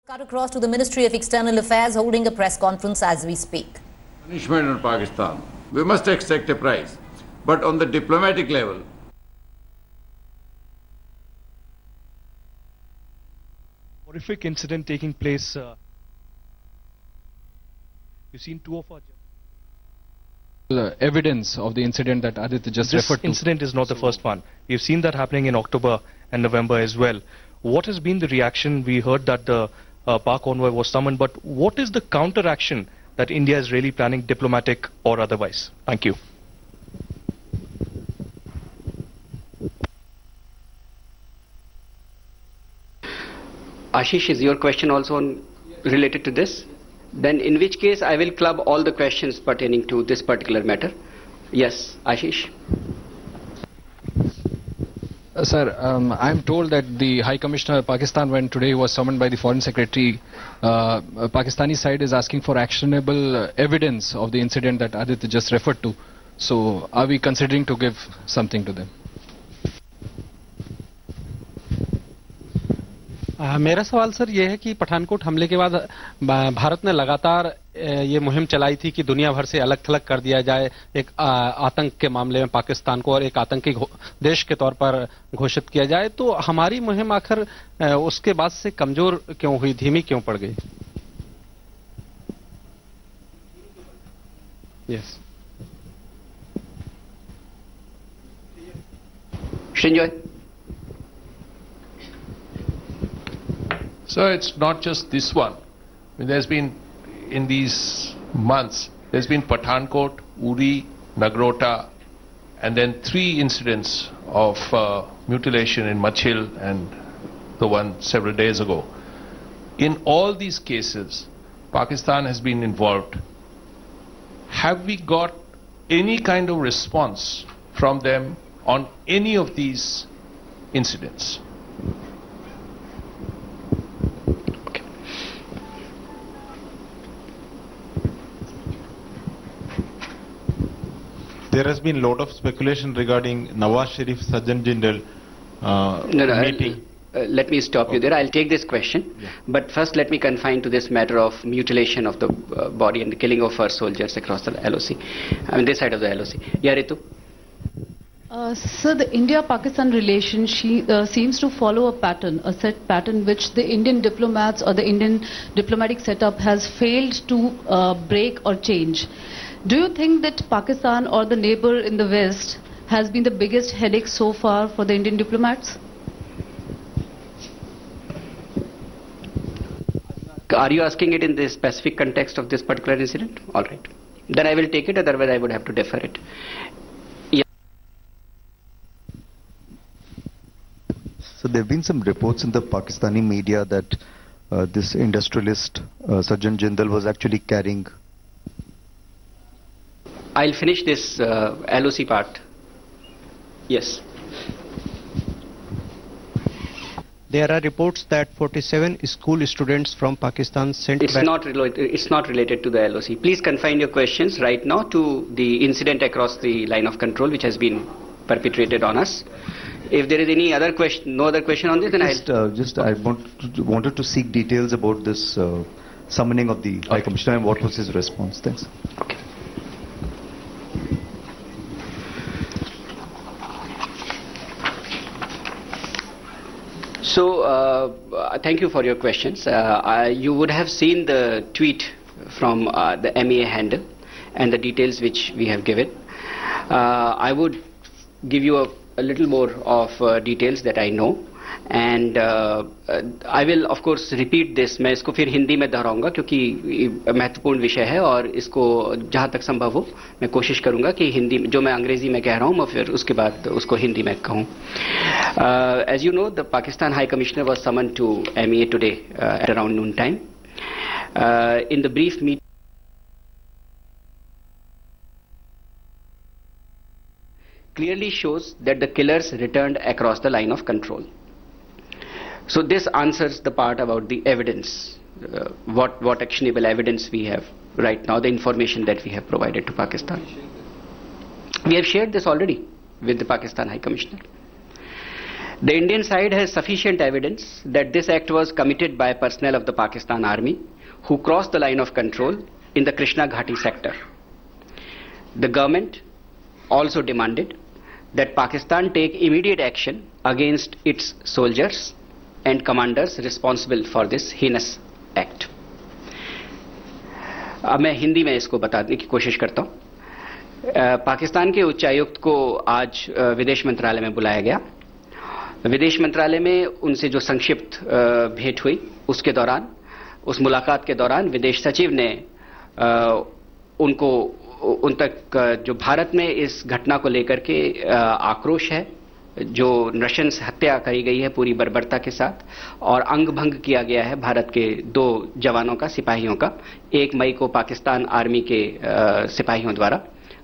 Cut across to the Ministry of External Affairs holding a press conference as we speak. Punishment on Pakistan. We must expect a price. But on the diplomatic level, horrific incident taking place. You've seen two of our evidence of the incident that Aditya just referred to. This incident is not the first one. We've seen that happening in October and November as well. What has been the reaction? We heard that the Pak envoy was summoned, but what is the counter-action that India is really planning, diplomatic or otherwise? Thank you. Ashish, is your question also related to this? Then in which case I will club all the questions pertaining to this particular matter. Yes, Ashish. Sir, I'm told that the High Commissioner of Pakistan, when today he was summoned by the Foreign Secretary, Pakistani side is asking for actionable evidence of the incident that Aditya just referred to. So are we considering to give something to them? मेरा सवाल sir ये है कि पठानकोट हमले के बाद भारत ने लगातार ये मुहिम चलाई थी कि दुनिया भर से अलग थलग कर दिया जाए एक आतंक के मामले में पाकिस्तान को और एक आतंकी देश के तौर पर घोषित किया जाए, तो हमारी मुहिम आखिर उसके बाद से कमजोर क्यों हुई, धीमी क्यों पड़ गई? Yes Srinjoy. So it's not just this one. I mean, there's been, in these months, there's been Pathankot, Uri, Nagrota, and then 3 incidents of mutilation in Machil and the one several days ago. In all these cases, Pakistan has been involved. Have we got any kind of response from them on any of these incidents? There has been a lot of speculation regarding Nawaz Sharif Sajjan Jindal meeting. Let me stop you there. I'll take this question. Yeah. But first let me confine to this matter of mutilation of the body and the killing of our soldiers across the LOC. I mean this side of the LOC. Yeah, Ritu? Sir, the India-Pakistan relation seems to follow a pattern, a set pattern which the Indian diplomats or the Indian diplomatic setup has failed to break or change. Do you think that Pakistan or the neighbor in the West has been the biggest headache so far for the Indian diplomats? Are you asking it in the specific context of this particular incident? All right. Then I will take it, otherwise I would have to defer it. Yeah. So there have been some reports in the Pakistani media that this industrialist Sajjan Jindal was actually carrying. I'll finish this LOC part. Yes. There are reports that 47 school students from Pakistan sent back. It's not related to the LOC. Please confine your questions right now to the incident across the line of control which has been perpetrated on us. If there is any other question, no other question on this, then I wanted to seek details about this summoning of the High Commissioner and what was his response. Thanks. Okay. So, thank you for your questions. You would have seen the tweet from the MEA handle and the details which we have given. I would give you a little more of details that I know. And I will of course repeat this. मैं इसको फिर हिंदी में दोहराऊंगा क्योंकि महत्वपूर्ण विषय है और इसको जहाँ तक संभव हो मैं कोशिश करूंगा कि हिंदी जो मैं अंग्रेजी में कह रहा हूँ मैं फिर उसके बाद उसको हिंदी में कहूँ. As you know, the Pakistan High Commissioner was summoned to MEA today at around noon time. In the brief meeting, clearly shows that the killers returned across the line of control. So this answers the part about the evidence, what actionable evidence we have right now, the information that we have provided to Pakistan. We have shared this already with the Pakistan High Commissioner. The Indian side has sufficient evidence that this act was committed by personnel of the Pakistan Army who crossed the line of control in the Krishna Ghati sector. The government also demanded that Pakistan take immediate action against its soldiers and commanders responsible for this heinous act. अब मैं हिंदी में इसको बताने की कोशिश करता हूं। पाकिस्तान के उच्चायुक्त को आज विदेश मंत्रालय में बुलाया गया। विदेश मंत्रालय में उनसे जो संक्षिप्त भेंट हुई उसके दौरान, उस मुलाकात के दौरान विदेश सचिव ने उन तक जो भारत में इस घटना को लेकर के आक्रोश है, जो नृशंस हत्या करी गई है पूरी बर्बरता के साथ और अंग भंग किया गया है भारत के 2 जवानों का, सिपाहियों का, 1 मई को पाकिस्तान आर्मी के सिपाहियों द्वारा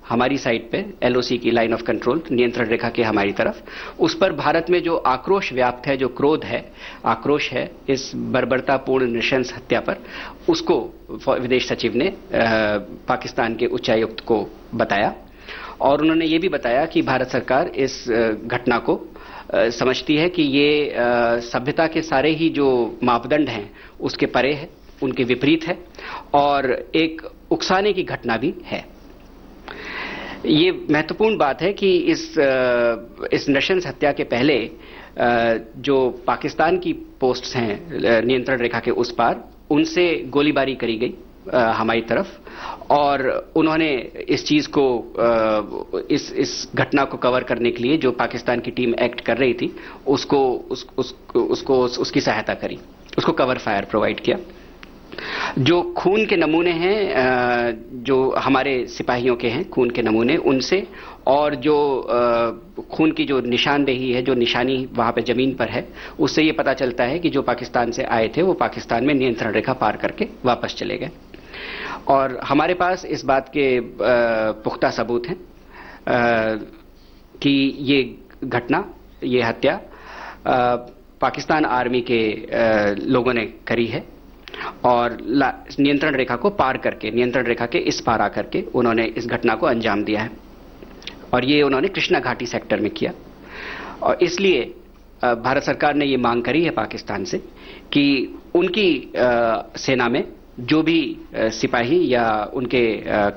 हमारी साइड पे LOC की लाइन ऑफ कंट्रोल, नियंत्रण रेखा के हमारी तरफ, उस पर भारत में जो आक्रोश व्याप्त है, जो क्रोध है, आक्रोश है इस बर्बरतापूर्ण नृशंस हत्या पर, उसको विदेश सचिव ने पाकिस्तान के उच्चायुक्त को बताया और उन्होंने ये भी बताया कि भारत सरकार इस घटना को समझती है कि ये सभ्यता के सारे ही जो मापदंड हैं उसके परे है, उनके विपरीत है और एक उकसाने की घटना भी है। ये महत्वपूर्ण बात है कि इस नृशंस हत्या के पहले जो पाकिस्तान की पोस्ट्स हैं नियंत्रण रेखा के उस पार, उनसे गोलीबारी करी गई हमारी तरफ और उन्होंने इस चीज को इस घटना को कवर करने के लिए जो पाकिस्तान की टीम एक्ट कर रही थी उसकी सहायता करी, उसको कवर फायर प्रोवाइड किया। जो खून के नमूने हैं जो हमारे सिपाहियों के हैं, खून के नमूने उनसे और जो खून की जो निशानदेही है, जो निशानी वहां पे जमीन पर है, उससे ये पता चलता है कि जो पाकिस्तान से आए थे वो पाकिस्तान में नियंत्रण रेखा पार करके वापस चले गए और हमारे पास इस बात के पुख्ता सबूत हैं कि ये घटना, ये हत्या पाकिस्तान आर्मी के लोगों ने करी है और नियंत्रण रेखा को पार करके, नियंत्रण रेखा के इस पार आकर के उन्होंने इस घटना को अंजाम दिया है और ये उन्होंने कृष्णा घाटी सेक्टर में किया और इसलिए भारत सरकार ने ये मांग करी है पाकिस्तान से कि उनकी सेना में जो भी सिपाही या उनके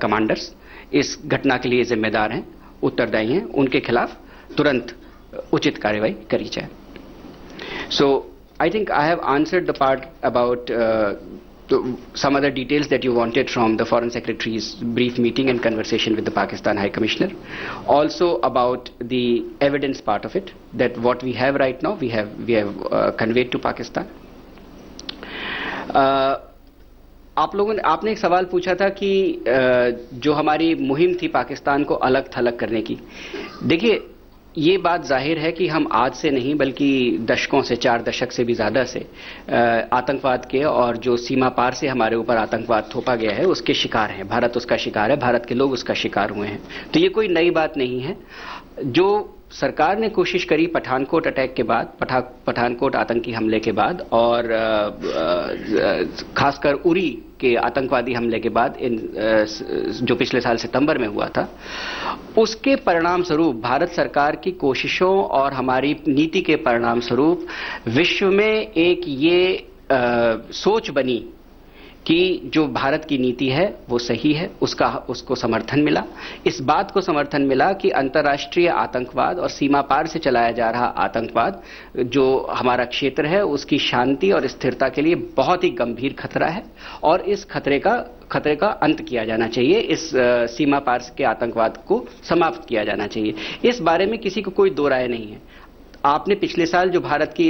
कमांडर्स इस घटना के लिए जिम्मेदार हैं, उत्तरदायी हैं, उनके खिलाफ तुरंत उचित कार्रवाई करी जाए। So I think I have answered the part about some other details that you wanted from the Foreign Secretary's brief meeting and conversation with the Pakistan High Commissioner. Also about the evidence part of it, that what we have right now, we have conveyed to Pakistan. आपने एक सवाल पूछा था कि जो हमारी मुहिम थी पाकिस्तान को अलग थलग करने की। देखिए, ये बात जाहिर है कि हम आज से नहीं बल्कि दशकों से, 4 दशक से भी ज्यादा से आतंकवाद के और जो सीमा पार से हमारे ऊपर आतंकवाद थोपा गया है उसके शिकार हैं। भारत उसका शिकार है, भारत के लोग उसका शिकार हुए हैं। तो ये कोई नई बात नहीं है। जो सरकार ने कोशिश करी पठानकोट अटैक के बाद, पठानकोट आतंकी हमले के बाद और खासकर उरी के आतंकवादी हमले के बाद जो पिछले साल सितंबर में हुआ था, उसके परिणाम स्वरूप भारत सरकार की कोशिशों और हमारी नीति के परिणाम स्वरूप विश्व में एक ये सोच बनी कि जो भारत की नीति है वो सही है, उसको समर्थन मिला। इस बात को समर्थन मिला कि अंतर्राष्ट्रीय आतंकवाद और सीमा पार से चलाया जा रहा आतंकवाद जो हमारा क्षेत्र है उसकी शांति और स्थिरता के लिए बहुत ही गंभीर खतरा है और इस खतरे का अंत किया जाना चाहिए। इस सीमा पार के आतंकवाद को समाप्त किया जाना चाहिए। इस बारे में किसी को कोई दो राय नहीं है। आपने पिछले साल जो भारत की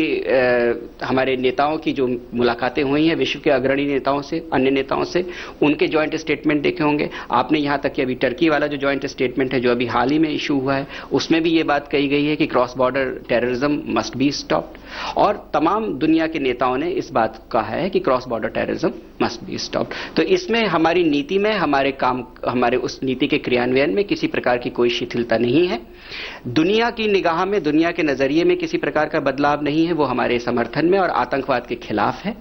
हमारे नेताओं की जो मुलाकातें हुई हैं विश्व के अग्रणी नेताओं से, अन्य नेताओं से, उनके जॉइंट स्टेटमेंट देखे होंगे आपने। यहां तक कि अभी टर्की वाला जो जॉइंट स्टेटमेंट है जो अभी हाल ही में इशू हुआ है उसमें भी ये बात कही गई है कि cross border terrorism must be stopped और तमाम दुनिया के नेताओं ने इस बात कहा है कि cross border terrorism must be stopped. तो इसमें हमारी नीति में, हमारे उस नीति के क्रियान्वयन में किसी प्रकार की कोई शिथिलता नहीं है। दुनिया की निगाह में, दुनिया के नजरिए में किसी प्रकार का बदलाव नहीं है। वो हमारे समर्थन में और आतंकवाद के खिलाफ है।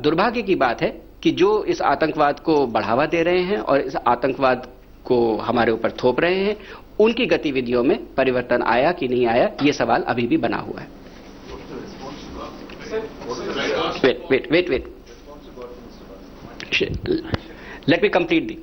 दुर्भाग्य की बात है कि जो इस आतंकवाद को बढ़ावा दे रहे हैं और इस आतंकवाद को हमारे ऊपर थोप रहे हैं उनकी गतिविधियों में परिवर्तन आया कि नहीं आया, ये सवाल अभी भी बना हुआ है। Wait. Let me complete the.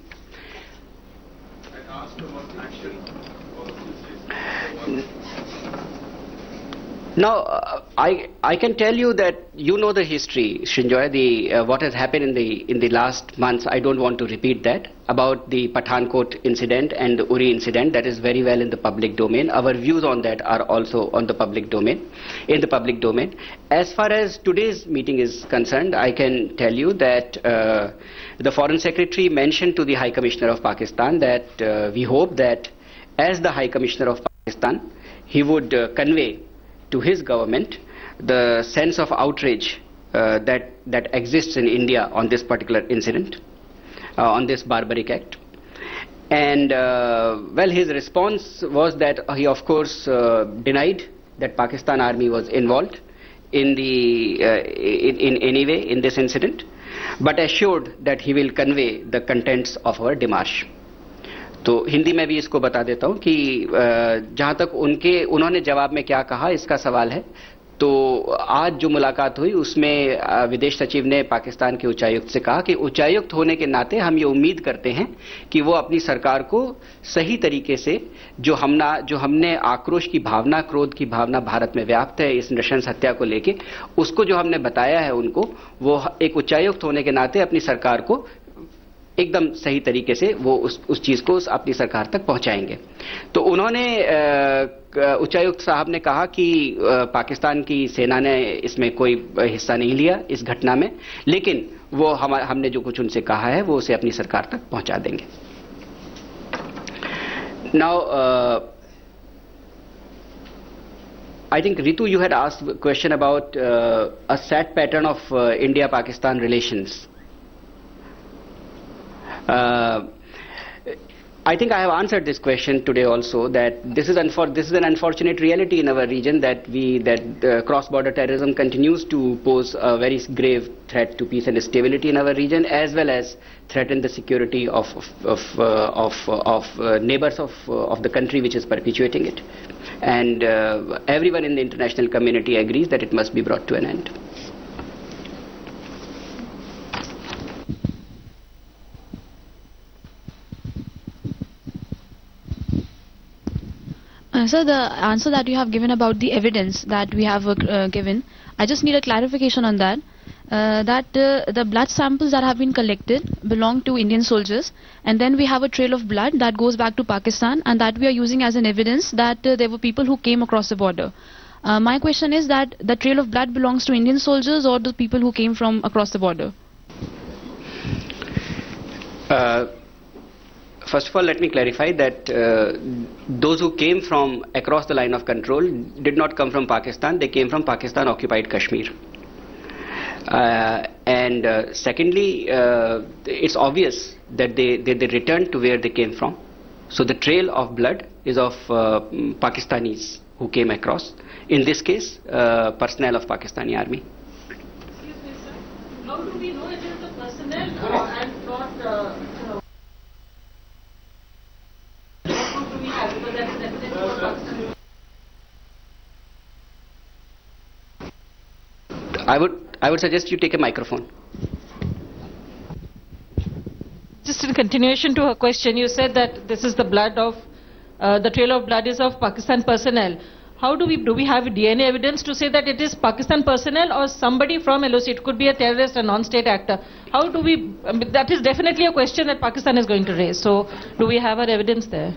Now, I can tell you that you know the history, Srinjoy, what has happened in the last months. I don't want to repeat that, about the Pathankot incident and the Uri incident. That is very well in the public domain. Our views on that are also on the public domain, As far as today's meeting is concerned, I can tell you that the Foreign Secretary mentioned to the High Commissioner of Pakistan that we hope that as the High Commissioner of Pakistan, he would convey to his government the sense of outrage that exists in India on this particular incident, on this barbaric act. And well, his response was that he of course denied that Pakistan Army was involved in any way in this incident, but assured that he will convey the contents of our démarche. तो हिंदी में भी इसको बता देता हूं कि जहां तक उन्होंने जवाब में क्या कहा इसका सवाल है, तो आज जो मुलाकात हुई उसमें विदेश सचिव ने पाकिस्तान के उच्चायुक्त से कहा कि उच्चायुक्त होने के नाते हम ये उम्मीद करते हैं कि वो अपनी सरकार को सही तरीके से जो हमने आक्रोश की भावना, क्रोध की भावना भारत में व्याप्त है इस नृशंस हत्या को लेके, उसको जो हमने बताया है उनको, वो एक उच्चायुक्त होने के नाते अपनी सरकार को एकदम सही तरीके से वो उस चीज को अपनी सरकार तक पहुंचाएंगे। तो उन्होंने उच्चायुक्त साहब ने कहा कि पाकिस्तान की सेना ने इसमें कोई हिस्सा नहीं लिया इस घटना में, लेकिन वो हमने जो कुछ उनसे कहा है वो उसे अपनी सरकार तक पहुंचा देंगे। Now I think Ritu, you had asked a question about a sad pattern of India-Pakistan relations. I think I have answered this question today also, that this is an unfortunate reality in our region, that cross-border terrorism continues to pose a very grave threat to peace and stability in our region, as well as threaten the security of neighbors of the country which is perpetuating it. And everyone in the international community agrees that it must be brought to an end. Sir, the answer that you have given about the evidence that we have given, I just need a clarification on that. The blood samples that have been collected belong to Indian soldiers, and then we have a trail of blood that goes back to Pakistan, and that we are using as an evidence that there were people who came across the border. My question is that the trail of blood belongs to Indian soldiers or the people who came from across the border? First of all, let me clarify that those who came from across the line of control did not come from Pakistan, they came from Pakistan-occupied Kashmir. And secondly, it's obvious that they returned to where they came from. So the trail of blood is of Pakistanis who came across. In this case, personnel of Pakistani army. Excuse me, sir. How do we know it is the personnel and not... I would suggest you take a microphone. Just in continuation to her question, you said that this is the blood of the trail of blood is of Pakistan personnel. How do we have DNA evidence to say that it is Pakistan personnel or somebody from LOC? It could be a terrorist, a non-state actor. How do we? That is definitely a question that Pakistan is going to raise. So, do we have our evidence there?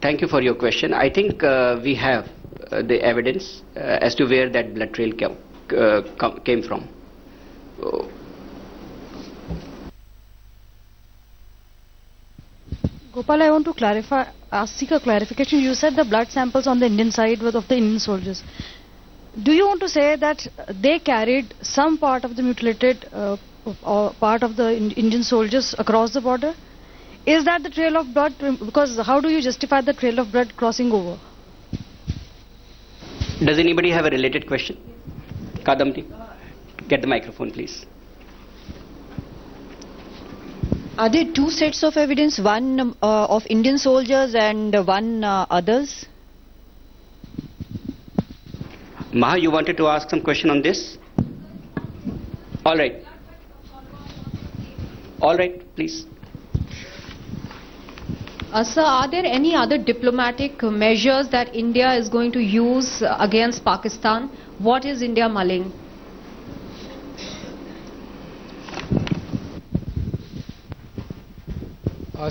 Thank you for your question. I think we have the evidence as to where that blood trail came from. Gopal, I want to seek a clarification. You said the blood samples on the Indian side were of the Indian soldiers. Do you want to say that they carried some part of the mutilated part of the Indian soldiers across the border? Is that the trail of blood? Because how do you justify the trail of blood crossing over? Does anybody have a related question? Kadamti, get the microphone, please. Are there two sets of evidence, one of Indian soldiers and one others? Maha, you wanted to ask some question on this? All right. All right, please. Sir, are there any other diplomatic measures that India is going to use against Pakistan? What is India mulling?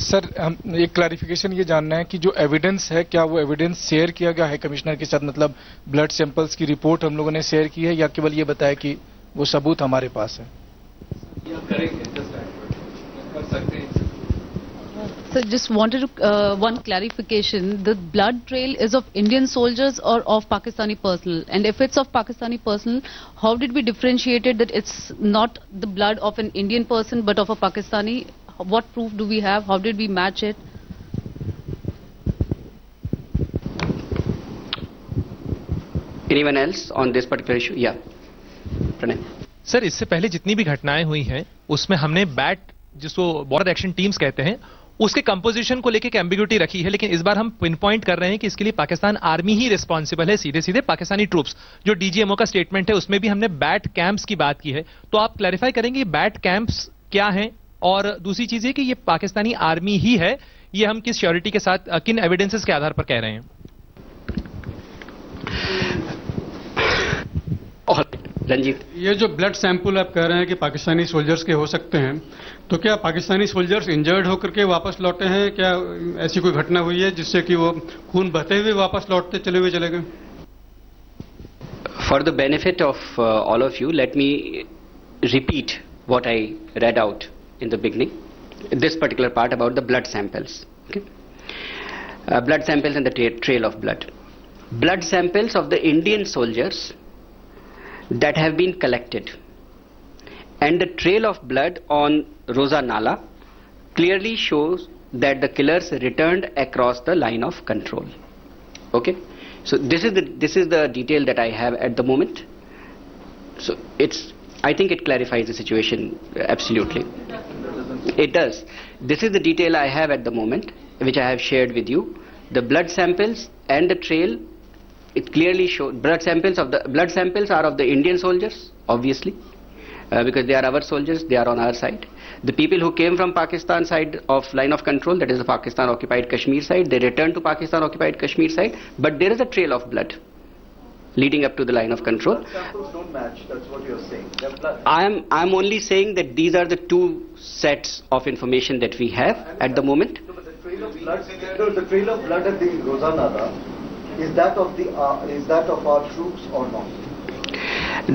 Sir हम एक clarification ये जानना है कि जो evidence है क्या वो एविडेंस शेयर किया गया है कमिश्नर के साथ, मतलब ब्लड सैंपल्स की रिपोर्ट हम लोगों ने शेयर की है या केवल ये बताया कि वो सबूत हमारे पास है? So just wanted to, one clarification. The blood trail is of Indian soldiers or of Pakistani personnel? And if it's of Pakistani personnel, how did we differentiate it that it's not the blood of an Indian person but of a Pakistani? What proof do we have? How did we match it? Anyone else on this particular issue? Yeah. Pranay. Sir इससे पहले जितनी भी घटनाएं हुई हैं उसमें हमने bat जिसको बॉर्डर एक्शन टीम्स कहते हैं उसके कंपोजिशन को लेकर एक एम्बिग्यूटी रखी है, लेकिन इस बार हम पिन पॉइंट कर रहे हैं कि इसके लिए पाकिस्तान आर्मी ही रिस्पॉन्सिबल है, सीधे सीधे पाकिस्तानी ट्रूप्स। जो डीजीएमओ का स्टेटमेंट है उसमें भी हमने बैट कैंप्स की बात की है, तो आप क्लैरिफाई करेंगे बैट कैंप्स क्या हैं? और दूसरी चीज है कि ये पाकिस्तानी आर्मी ही है, ये हम किस श्योरिटी के साथ, किन एविडेंसेस के आधार पर कह रहे हैं? रंजीत, ये जो ब्लड सैंपल आप कह रहे हैं कि पाकिस्तानी सोल्जर्स के हो सकते हैं, तो क्या पाकिस्तानी सोल्जर्स इंजर्ड होकर के वापस लौटे हैं? क्या ऐसी कोई घटना हुई है जिससे कि वो खून बहते हुए वापस लौटते चले गए? For the benefit of all of you, let me repeat what I read out in the beginning, this particular part about the blood samples. Okay? Blood samples and the trail of blood. Blood samples of the Indian soldiers that have been collected and the trail of blood on Roza Nala clearly shows that the killers returned across the line of control. Okay, so this is the detail that I have at the moment. So I think it clarifies the situation absolutely. It does. This is the detail I have at the moment, which I have shared with you. The blood samples and the trail, it clearly shows blood samples are of the Indian soldiers, obviously, because they are our soldiers, they are on our side. The people who came from Pakistan side of line of control, that is the Pakistan occupied Kashmir side, they returned to Pakistan occupied Kashmir side, but there is a trail of blood leading up to the line of control. Blood samples don't match, that's what you're saying. I'm only saying that these are the two sets of information that we have at the moment. No, but the trail of blood at the Roza Nala, is that of our troops or not?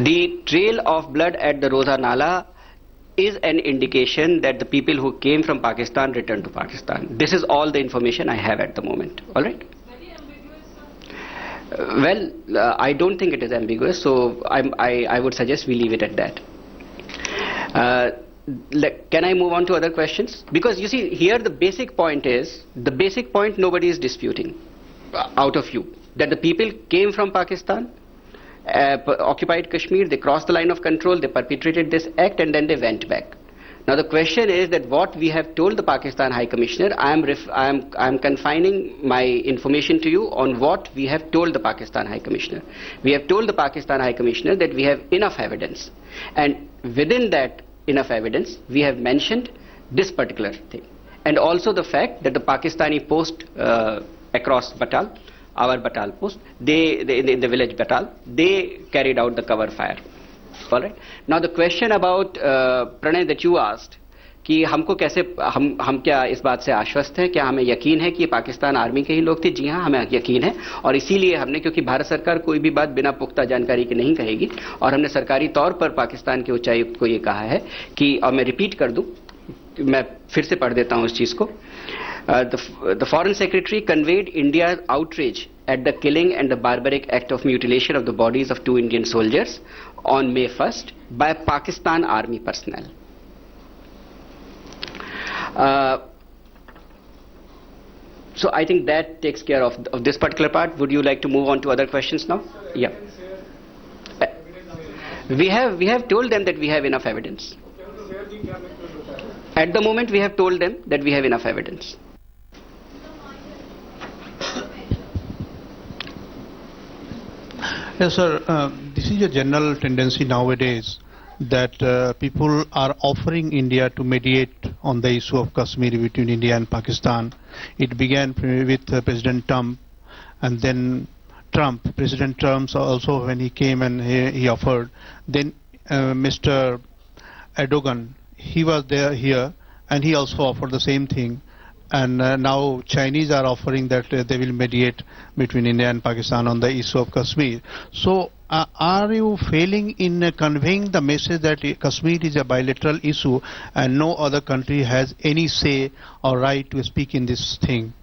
The trail of blood at the Roza Nala is an indication that the people who came from Pakistan returned to Pakistan. This is all the information I have at the moment. All right? Well, I don't think it is ambiguous, so I would suggest we leave it at that. Can I move on to other questions? Because you see, here the basic point nobody is disputing out of you, that the people came from Pakistan, occupied Kashmir, they crossed the line of control, they perpetrated this act and then they went back. Now the question is that what we have told the Pakistan High Commissioner, I am confining my information to you on what we have told the Pakistan High Commissioner. We have told the Pakistan High Commissioner that we have enough evidence, and within that enough evidence we have mentioned this particular thing, and also the fact that the Pakistani post across Batal, our Batal post, in the village Batal, they carried out the cover fire. All right. Now the question about Pranay that you asked, कि हमको कैसे हम क्या इस बात से आश्वस्त हैं, क्या हमें यकीन है कि ये पाकिस्तान आर्मी के ही लोग थे? जी हाँ, हमें यकीन है, और इसीलिए हमने, क्योंकि भारत सरकार कोई भी बात बिना पुख्ता जानकारी के नहीं कहेगी, और हमने सरकारी तौर पर पाकिस्तान के उच्चायुक्त को ये कहा है कि, और मैं रिपीट कर दूं, मैं फिर से पढ़ देता हूं इस चीज को. The Foreign Secretary conveyed India's outrage at the killing and the barbaric act of mutilation of the bodies of 2 Indian soldiers on May 1st by Pakistan Army personnel. So I think that takes care of this particular part. Would you like to move on to other questions now? Yeah. We have told them that we have enough evidence. At the moment, we have told them that we have enough evidence. Yes, sir. This is a general tendency nowadays that people are offering India to mediate on the issue of Kashmir between India and Pakistan. It began with President Trump, and then President Trump also, when he came and he offered. Then Mr. Erdogan, he was here, and he also offered the same thing. And now Chinese are offering that they will mediate between India and Pakistan on the issue of Kashmir. So are you failing in conveying the message that Kashmir is a bilateral issue and no other country has any say or right to speak in this thing?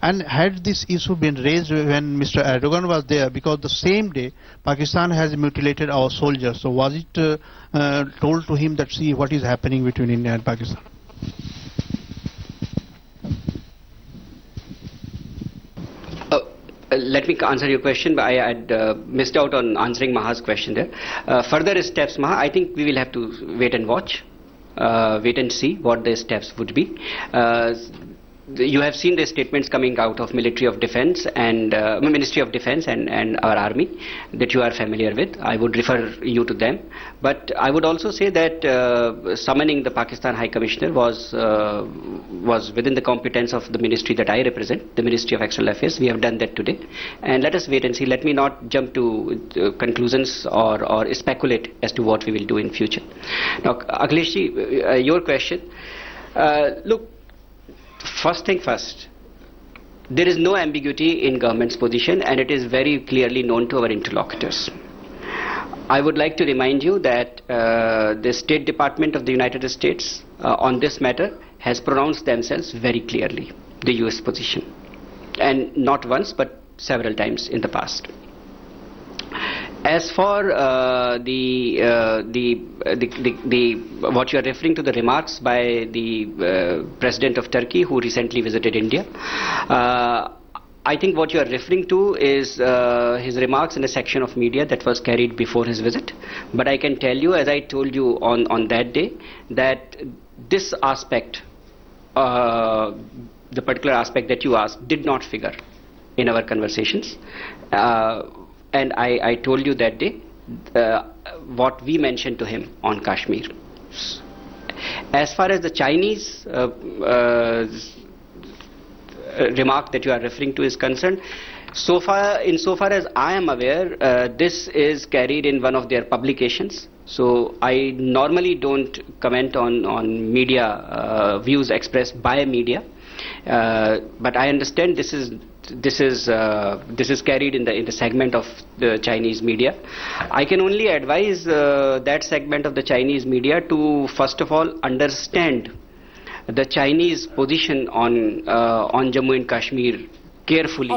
And had this issue been raised when Mr. Erdogan was there, because the same day Pakistan has mutilated our soldiers, so was it told to him that see what is happening between India and Pakistan? Let me answer your question, but I had missed out on answering Maha's question there. Further steps, Maha, I think we will have to wait and watch, wait and see what the steps would be. You have seen the statements coming out of Ministry of Defense and our army that you are familiar with. I would refer you to them. But I would also say that summoning the Pakistan High Commissioner was within the competence of the ministry that I represent, the Ministry of External Affairs. We have done that today. And let us wait and see. Let me not jump to conclusions or speculate as to what we will do in future. Now, Akhileshji, your question. Look, first thing first, there is no ambiguity in government's position, and it is very clearly known to our interlocutors. I would like to remind you that the State Department of the United States on this matter has pronounced themselves very clearly, the US position, and not once but several times in the past. As for what you are referring to, the remarks by the President of Turkey who recently visited India, I think what you are referring to is his remarks in a section of media that was carried before his visit. But I can tell you, as I told you on that day, that this aspect, the particular aspect that you asked, did not figure in our conversations. And I told you that day what we mentioned to him on Kashmir. As far as the Chinese remark that you are referring to is concerned, insofar as I am aware, this is carried in one of their publications. So I normally don't comment on media views expressed by media, but I understand this is carried in the segment of the Chinese media. I can only advise that segment of the Chinese media to first of all understand the Chinese position on Jammu and Kashmir carefully.